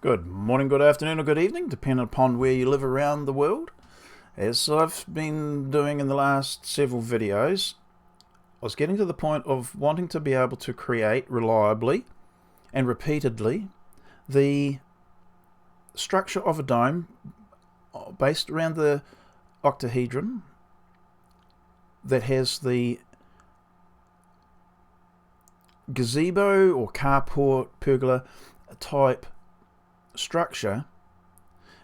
Good morning, good afternoon, or good evening, depending upon where you live around the world. As I've been doing in the last several videos, I was getting to the point of wanting to be able to create reliably and repeatedly the structure of a dome based around the octahedron that has the gazebo or carport pergola type structure,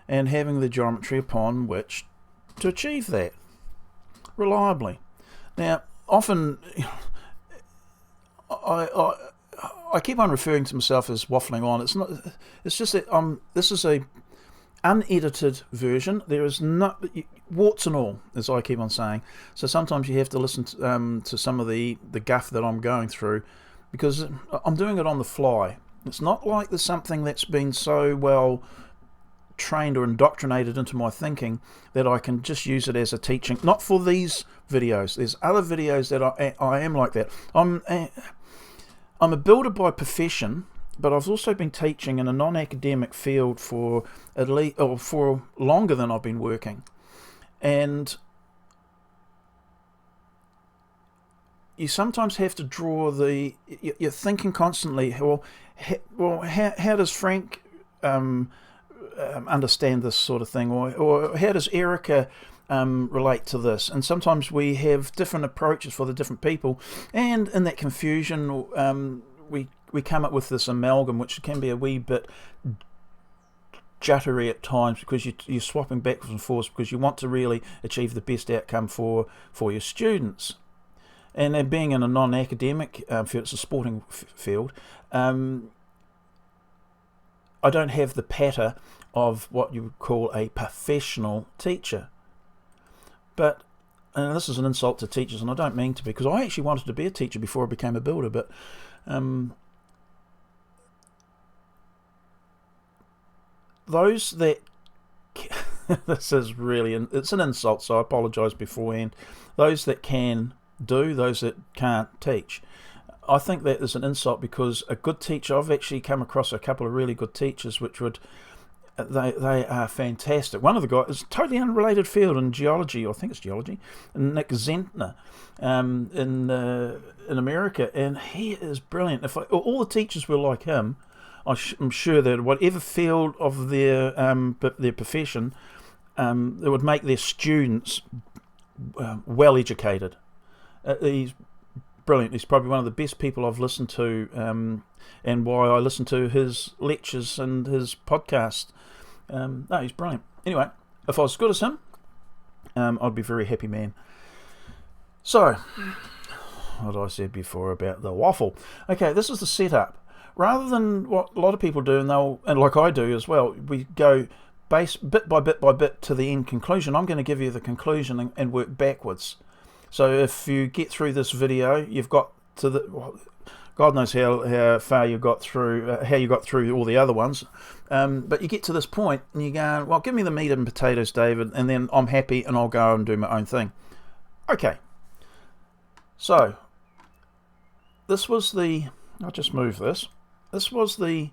and having the geometry upon which to achieve that reliably. Now, often I keep on referring to myself as waffling on. It's not. It's just that this is a unedited version. There is not warts and all, as I keep on saying. So sometimes you have to listen to some of the guff that I'm going through, because I'm doing it on the fly. It's not like there's something that's been so well trained or indoctrinated into my thinking that I can just use it as a teaching. Not for these videos. There's other videos that I am like that. I'm a builder by profession, but I've also been teaching in a non-academic field for at least for longer than I've been working, and you sometimes have to draw you're thinking constantly, how does Frank understand this sort of thing, or how does Erica relate to this? And sometimes we have different approaches for the different people, and in that confusion we come up with this amalgam, which can be a wee bit jittery at times, because you're swapping backwards and forwards because you want to really achieve the best outcome for your students. And being in a non-academic field, it's a sporting field, I don't have the patter of what you would call a professional teacher. But, and this is an insult to teachers, and I don't mean to be, because I actually wanted to be a teacher before I became a builder, but those that this is really, it's an insult, so I apologise beforehand. Those that can do, those that can't teach. I think that is an insult, because a good teacher, I've actually come across a couple of really good teachers which they are fantastic. One of the guys is totally unrelated field in geology, I think it's geology, Nick Zentner in America, and he is brilliant. If all the teachers were like him, I'm sure that whatever field of their profession, it would make their students well educated. He's brilliant. He's probably one of the best people I've listened to, and why I listen to his lectures and his podcast. No, he's brilliant. Anyway, if I was as good as him, I'd be a very happy man. So, what I said before about the waffle. Okay, this is the setup. Rather than what a lot of people do, and like I do as well, we go bit by bit to the end conclusion. I'm going to give you the conclusion and work backwards. So if you get through this video, you've got to God knows how far you got through, how you got through all the other ones, but you get to this point and you go, well, give me the meat and potatoes, David, and then I'm happy and I'll go and do my own thing. Okay, so this was I'll just move this. This was the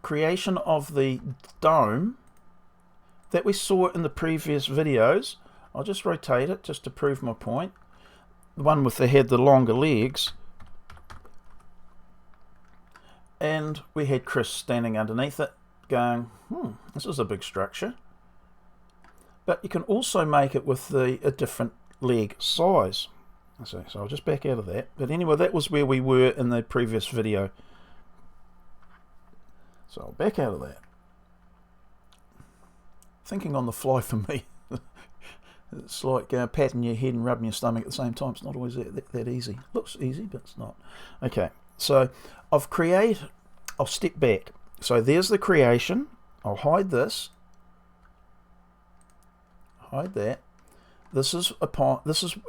creation of the dome that we saw in the previous videos. I'll just rotate it just to prove my point. The one with the longer legs. And we had Chris standing underneath it going, this is a big structure. But you can also make it with a different leg size. So I'll just back out of that. But anyway, that was where we were in the previous video. So I'll back out of that. Thinking on the fly for me. It's like patting your head and rubbing your stomach at the same time. It's not always that easy. Looks easy, but it's not. Okay, so I'll step back. So there's the creation. I'll hide this. Hide that. This is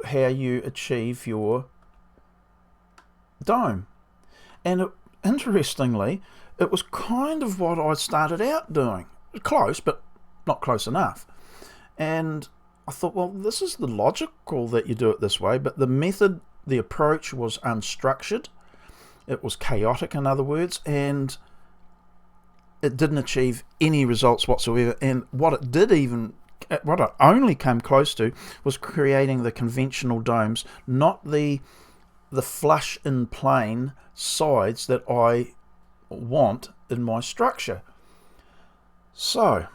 how you achieve your dome. And interestingly, it was kind of what I started out doing. Close, but not close enough. And I thought, well, this is the logical that you do it this way, but the method, the approach was unstructured. It was chaotic, in other words, and it didn't achieve any results whatsoever, and what it only came close to was creating the conventional domes, not the flush in plane sides that I want in my structure. So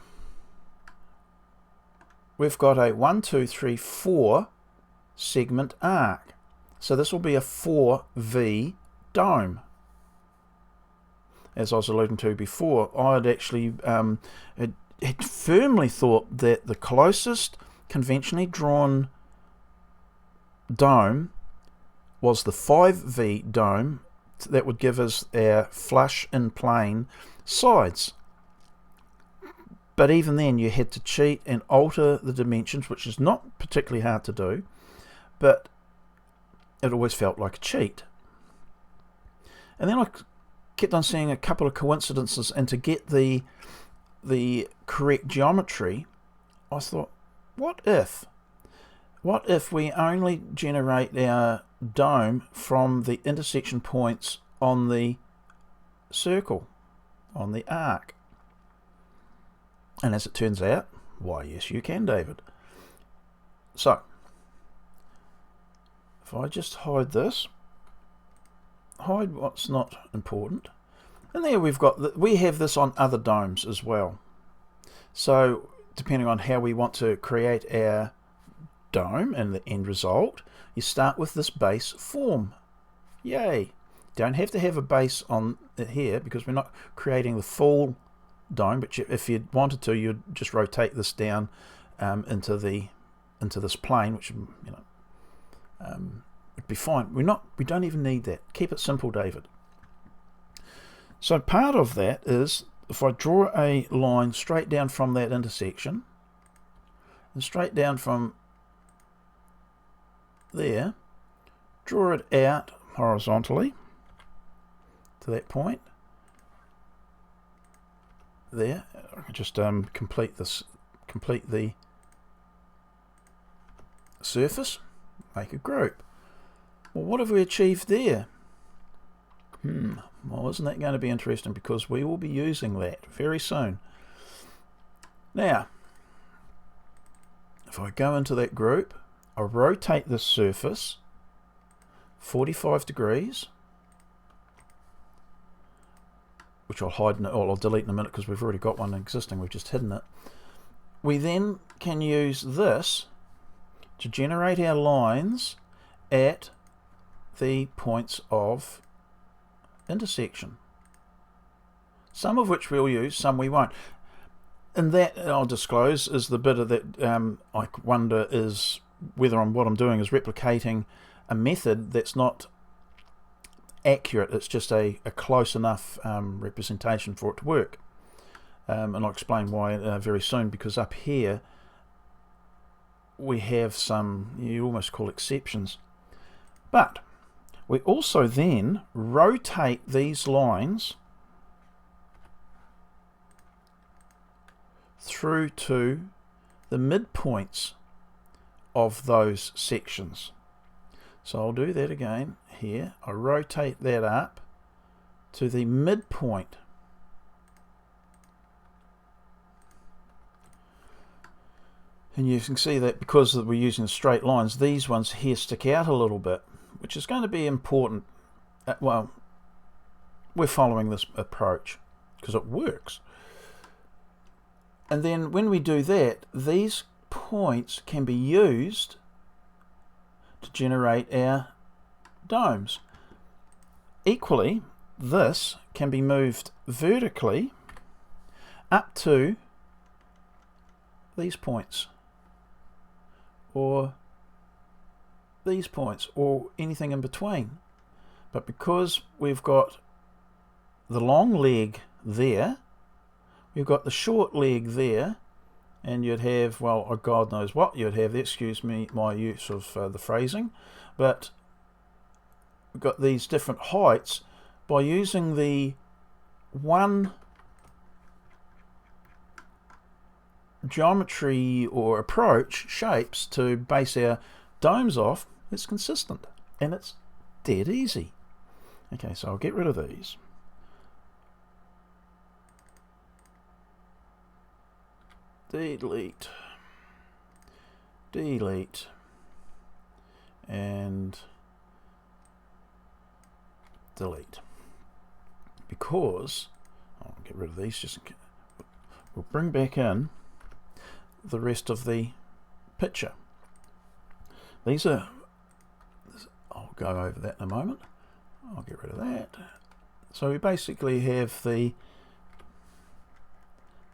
we've got a 1, 2, 3, 4 segment arc. So this will be a 4V dome. As I was alluding to before, I'd actually had firmly thought that the closest conventionally drawn dome was the 5V dome that would give us our flush in plane sides. But even then you had to cheat and alter the dimensions, which is not particularly hard to do, but it always felt like a cheat. And then I kept on seeing a couple of coincidences, and to get the correct geometry, I thought, what if we only generate our dome from the intersection points on the circle, on the arc? And as it turns out, why, yes, you can, David. So if I just hide this, hide what's not important, and there we have this on other domes as well. So depending on how we want to create our dome and the end result, you start with this base form. Yay! Don't have to have a base on it here because we're not creating the full dome, but if you wanted to, you'd just rotate this down into this plane, which would be fine. We don't even need that. Keep it simple, David. So part of that is if I draw a line straight down from that intersection and straight down from there, draw it out horizontally to that point. There, I can just complete the surface, make a group. Well, what have we achieved there? Well, isn't that going to be interesting, because we will be using that very soon. Now, if I go into that group, I rotate this surface 45 degrees, which I'll hide or I'll delete in a minute because we've already got one existing, we've just hidden it. We then can use this to generate our lines at the points of intersection, some of which we'll use, some we won't. And that, I'll disclose, is the bit of that I wonder is whether what I'm doing is replicating a method that's not accurate. It's just a close enough representation for it to work, and I'll explain why very soon, because up here we have some, you almost call exceptions. But we also then rotate these lines through to the midpoints of those sections. So I'll do that again here. I rotate that up to the midpoint. And you can see that because we're using straight lines, these ones here stick out a little bit, which is going to be important. Well, we're following this approach because it works. And then when we do that, these points can be used to generate our domes. Equally, this can be moved vertically up to these points, or these points, or anything in between. But because we've got the long leg there, we've got the short leg there, and you'd have, well, God knows what you'd have there, excuse me my use of the phrasing, but we've got these different heights. By using the one geometry or approach, shapes, to base our domes off, it's consistent and it's dead easy. Okay, so I'll get rid of these. delete, delete, and delete. Because I'll get rid of these. Just we'll bring back in the rest of the picture. These are. I'll go over that in a moment. I'll get rid of that. So we basically have the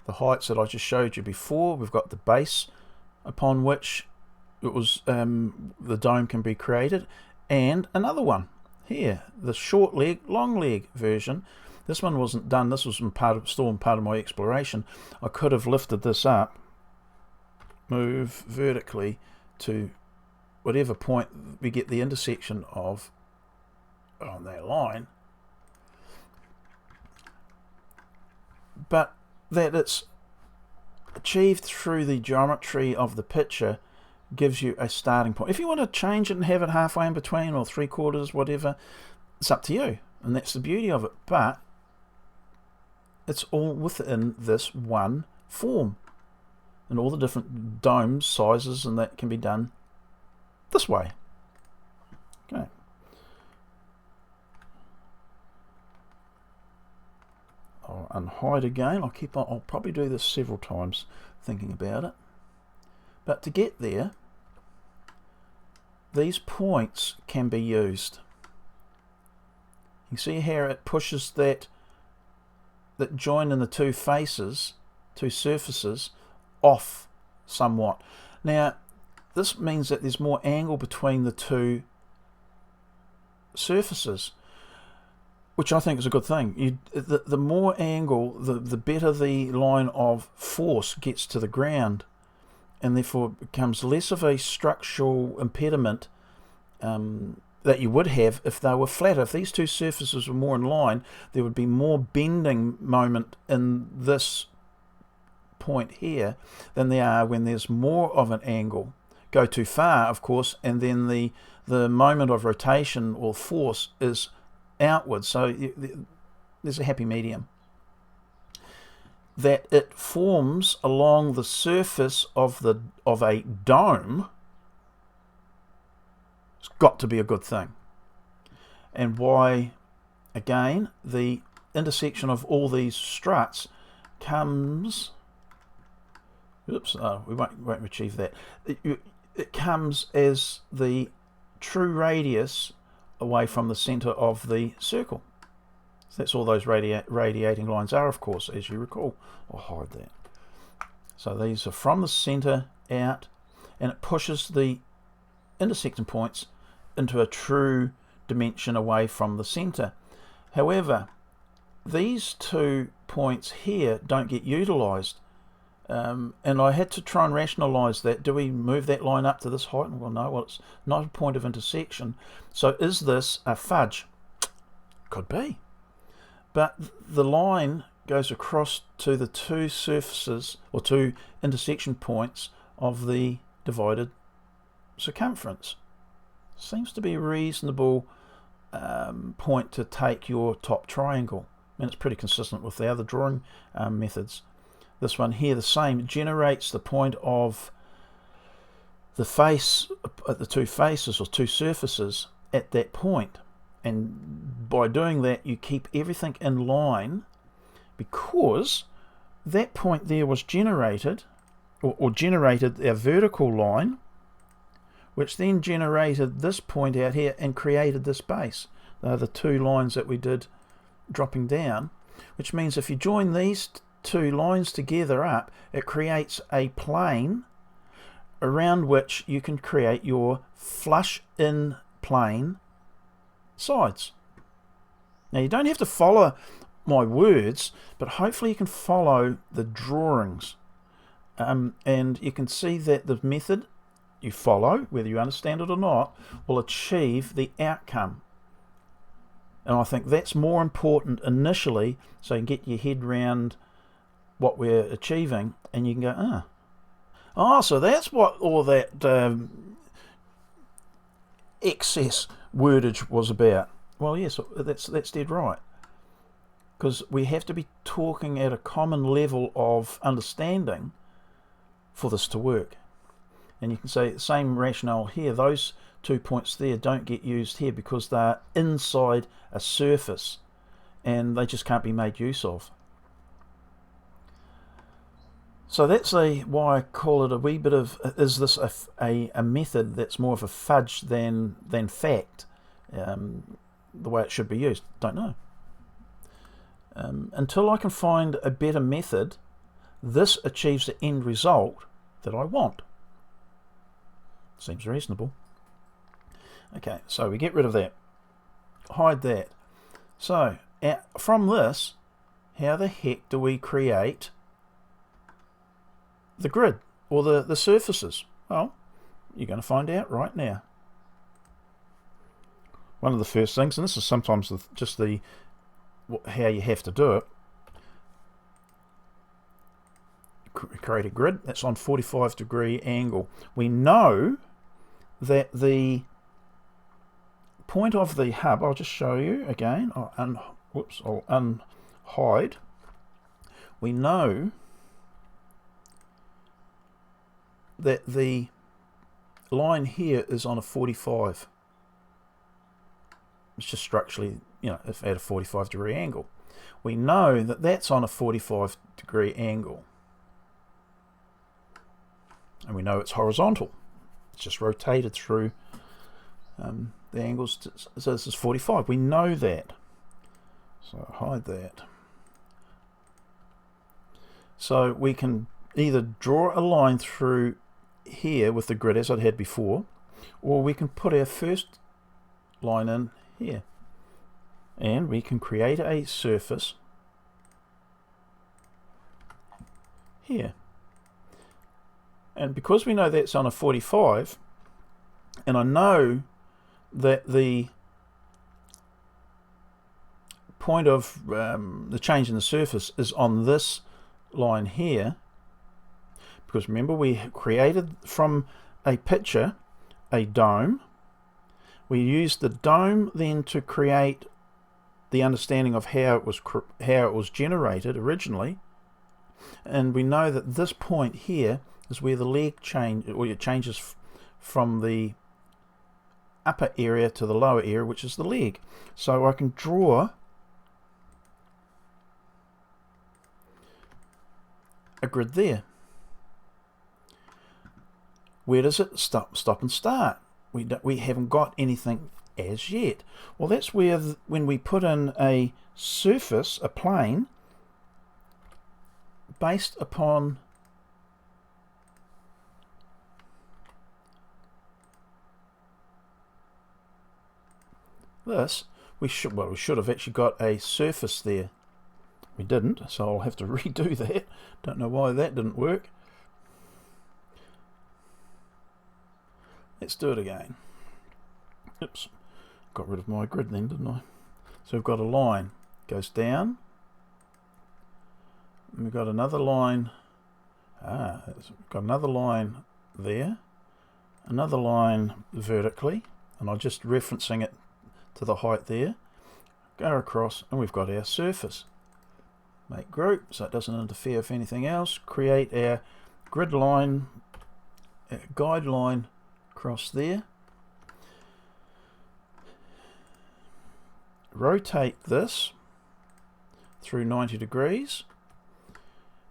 heights that I just showed you before. We've got the base upon which it was the dome can be created, and another one here, the short leg, long leg version. This one wasn't done. This was still in part of my exploration. I could have lifted this up, move vertically to whatever point we get the intersection of on that line, but that it's achieved through the geometry of the picture gives you a starting point. If you want to change it and have it halfway in between or 3/4, whatever, it's up to you, and that's the beauty of it. But it's all within this one form, and all the different domes, sizes, and that can be done this way. Okay. I'll unhide again. I'll probably do this several times, thinking about it. But to get there, these points can be used. You see how it pushes that join in the two faces, two surfaces, off somewhat. Now, this means that there's more angle between the two surfaces, which I think is a good thing. The more angle, the better the line of force gets to the ground, and therefore becomes less of a structural impediment that you would have if they were flatter. If these two surfaces were more in line, there would be more bending moment in this point here than there are when there's more of an angle. Go too far, of course, and then the moment of rotation or force is outwards. So there's a happy medium that it forms along the surface of a dome. It's got to be a good thing. And why, again, the intersection of all these struts comes. Oops, we won't achieve that. It comes as the true radius away from the center of the circle. So that's all those radiating lines are, of course, as you recall. I'll hide that. So these are from the center out, and it pushes the intersecting points into a true dimension away from the center. However, these 2 points here don't get utilized. And I had to try and rationalize that. Do we move that line up to this height? Well, no, well, it's not a point of intersection. So is this a fudge? Could be. But the line goes across to the two surfaces, or two intersection points of the divided circumference. Seems to be a reasonable point to take your top triangle. And it's pretty consistent with the other drawing methods. This one here, the same. It generates the point of the face, the two faces or two surfaces at that point. And by doing that, you keep everything in line, because that point there was generated, or generated a vertical line, which then generated this point out here and created this base. They're the two lines that we did dropping down, which means if you join these two lines together up, it creates a plane around which you can create your flush in plane sides. Now, you don't have to follow my words, but hopefully you can follow the drawings, and you can see that the method you follow, whether you understand it or not, will achieve the outcome. And I think that's more important initially, so you can get your head round what we're achieving, and you can go, so that's what all that excess wordage was about. Well, yes, that's dead right, because we have to be talking at a common level of understanding for this to work. And you can say the same rationale here. Those 2 points there don't get used here because they're inside a surface and they just can't be made use of. So that's why I call it a wee bit of, is this a method that's more of a fudge than fact, the way it should be used? Don't know. Until I can find a better method, this achieves the end result that I want. Seems reasonable. Okay, so we get rid of that. Hide that. So, from this, how the heck do we create the grid or the surfaces? Well, you're going to find out right now. One of the first things, and this is sometimes just how you have to do it, create a grid that's on 45-degree angle. We know that the point of the hub, I'll just show you again, I'll unhide. We know that the line here is on a 45. It's just structurally, if at a 45-degree angle. We know that that's on a 45-degree angle. And we know it's horizontal. It's just rotated through the angles. So this is 45. We know that. So hide that. So we can either draw a line through here with the grid as I'd had before, or we can put our first line in here. And we can create a surface here. And because we know that's on a 45, and I know that the point of the change in the surface is on this line here, because remember we created from a picture a dome. We used the dome then to create the understanding of how it was generated originally, and we know that this point here is where the leg it changes from the upper area to the lower area, which is the leg. So I can draw a grid there. Where does it stop and start? We haven't got anything as yet. Well, that's where when we put in a surface, a plane, based upon this, we should have actually got a surface there. We didn't, so I'll have to redo that. Don't know why that didn't work. Let's do it again. Oops, got rid of my grid then, didn't I? So we've got a line, goes down, and we've got another line. We've got another line there, another line vertically, and I'm just referencing it to the height there. Go across, and we've got our surface. Make group so it doesn't interfere with anything else. Create our grid line, our guide line across there. Rotate this through 90 degrees,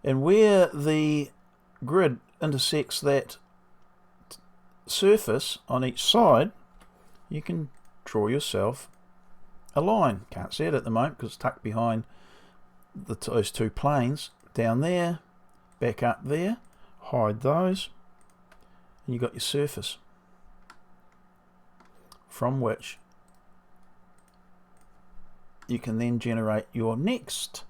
and where the grid intersects that surface on each side, you can draw yourself a line. Can't see it at the moment because it's tucked behind those two planes. Down there, back up there, hide those, and you got your surface from which you can then generate your next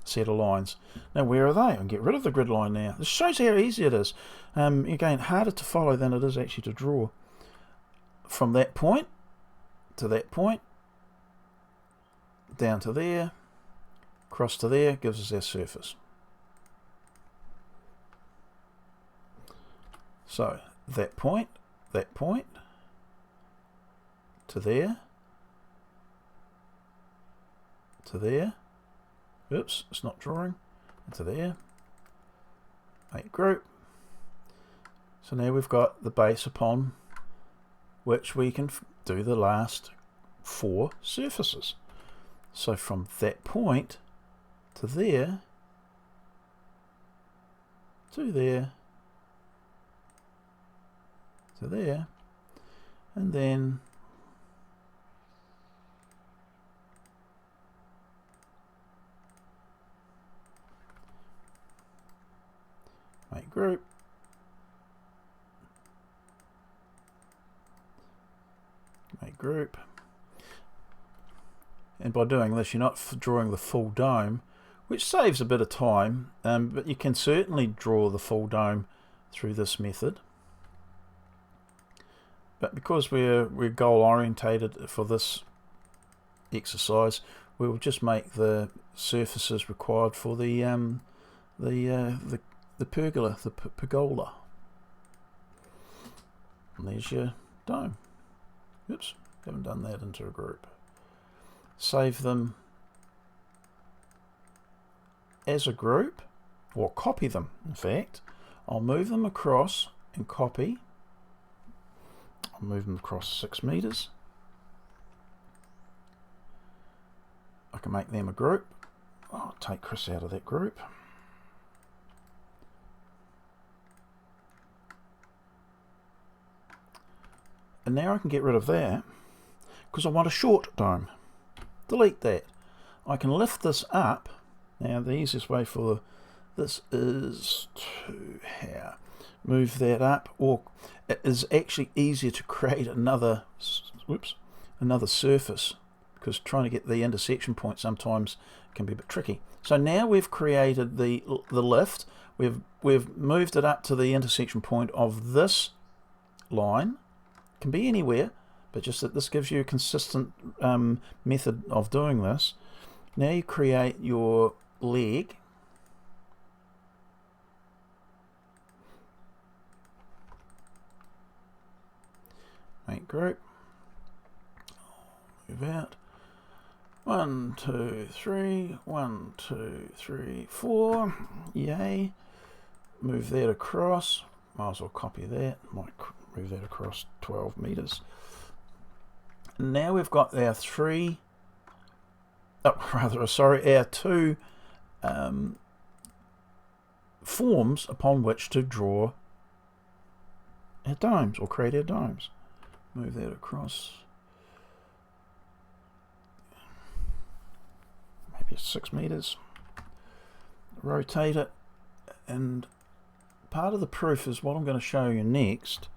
set of lines. Now where are they? I can get rid of the grid line now. This shows how easy it is. Again, harder to follow than it is actually to draw. From that point to that point, down to there, across to there, gives us our surface. So that point, to there, to there, oops, it's not drawing, to there, make group, So now we've got the base upon which we can do the last 4 surfaces. So from that point to there, to there, to there, and then make group, make group, and by doing this you're not drawing the full dome, which saves a bit of time, but you can certainly draw the full dome through this method. But because we're goal orientated for this exercise, we will just make the surfaces required for the pergola, pergola. And there's your dome. Oops, haven't done that into a group. Save them as a group, or copy them. In fact, I'll move them across and copy. I'll move them across 6 meters. I can make them a group. I'll take Chris out of that group. And now I can get rid of that because I want a short dome. Delete that. I can lift this up. Now the easiest way for this is to move that up, or it is actually easier to create another surface, because trying to get the intersection point sometimes can be a bit tricky. So now we've created the lift. We've moved it up to the intersection point of this line. It can be anywhere, but just that this gives you a consistent method of doing this. Now you create your leg. Make group. Move out. 1, 2, 3. 1, 2, 3, 4. Yay. Move that across. Might as well copy that. Might move that across 12 meters. Now we've got our our 2 forms upon which to draw our domes, or create our domes. Move that across maybe 6 meters. Rotate it, and part of the proof is what I'm going to show you next,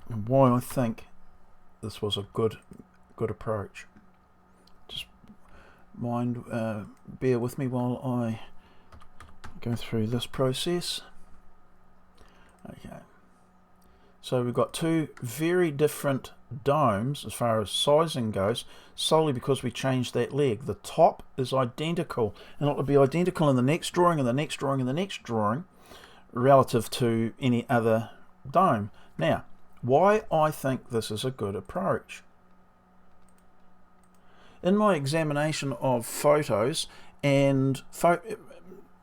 and why I think this was a good approach. Just bear with me while I go through this process. Okay. So we've got 2 very different domes as far as sizing goes, solely because we changed that leg. The top is identical, and it will be identical in the next drawing, and the next drawing, and the next drawing, relative to any other dome. Now, why I think this is a good approach. In my examination of photos and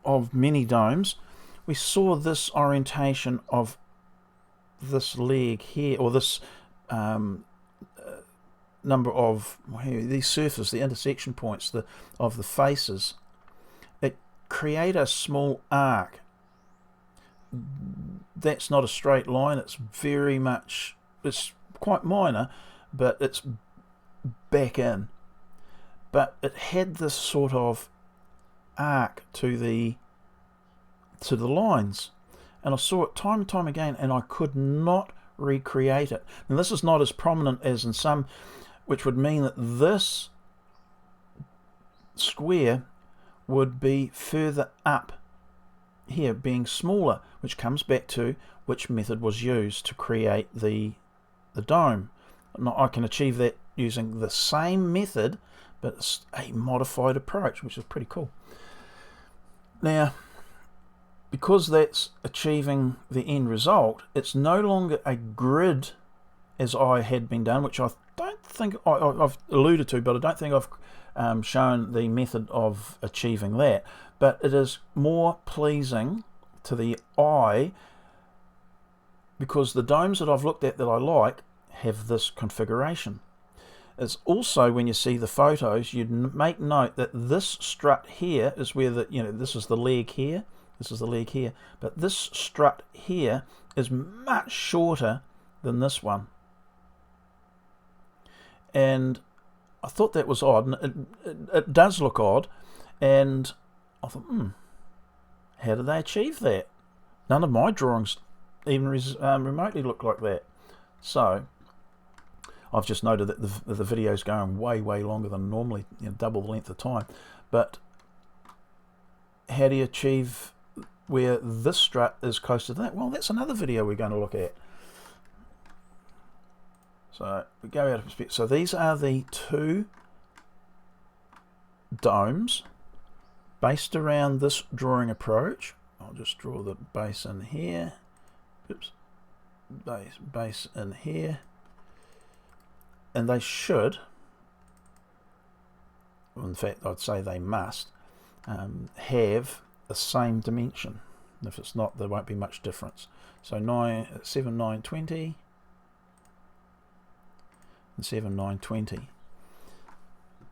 of many domes, we saw this orientation of this leg here, or this number of these surfaces, the intersection points of the faces. It create a small arc. That's not a straight line. It's very much, it's quite minor, but it's back in. But it had this sort of arc to the lines, and I saw it time and time again, and I could not recreate it. And this is not as prominent as in some, which would mean that this square would be further up here, being smaller, which comes back to which method was used to create the dome. Now, I can achieve that using the same method, but it's a modified approach, which is pretty cool. Now, because that's achieving the end result, it's no longer a grid as I had been done, which I don't think I've alluded to, but I don't think I've shown the method of achieving that. But it is more pleasing to the eye because the domes that I've looked at that I like have this configuration. It's also, when you see the photos, you'd make note that this strut here is where the, this is the leg here, this is the leg here, but this strut here is much shorter than this one. And I thought that was odd, and it does look odd, and I thought, how did they achieve that? None of my drawings even remotely look like that. So I've just noted that the video's going way longer than normally, double the length of time. But how do you achieve where this strut is close to that? Well, that's another video we're going to look at. So we go out of perspective. So these are the two domes based around this drawing approach. I'll just draw the base in here. Oops. Base in here. And they should, in fact I'd say they must, have the same dimension. If it's not, there won't be much difference. So 7, 9, 20 and 7, 9, 20.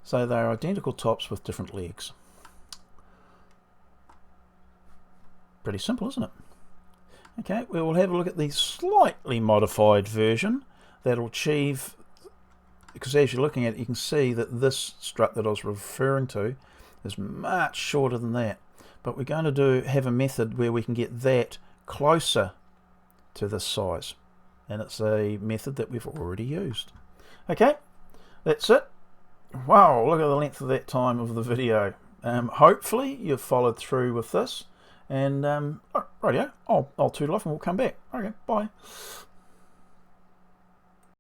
So they're identical tops with different legs. Pretty simple, isn't it? Okay, we will have a look at the slightly modified version that'll achieve, because as you're looking at it, you can see that this strut that I was referring to is much shorter than that. But we're going to have a method where we can get that closer to this size. And it's a method that we've already used. Okay, that's it. Wow, look at the length of that time of the video. Hopefully you've followed through with this. And, rightio, I'll toodle off and we'll come back. Okay, bye.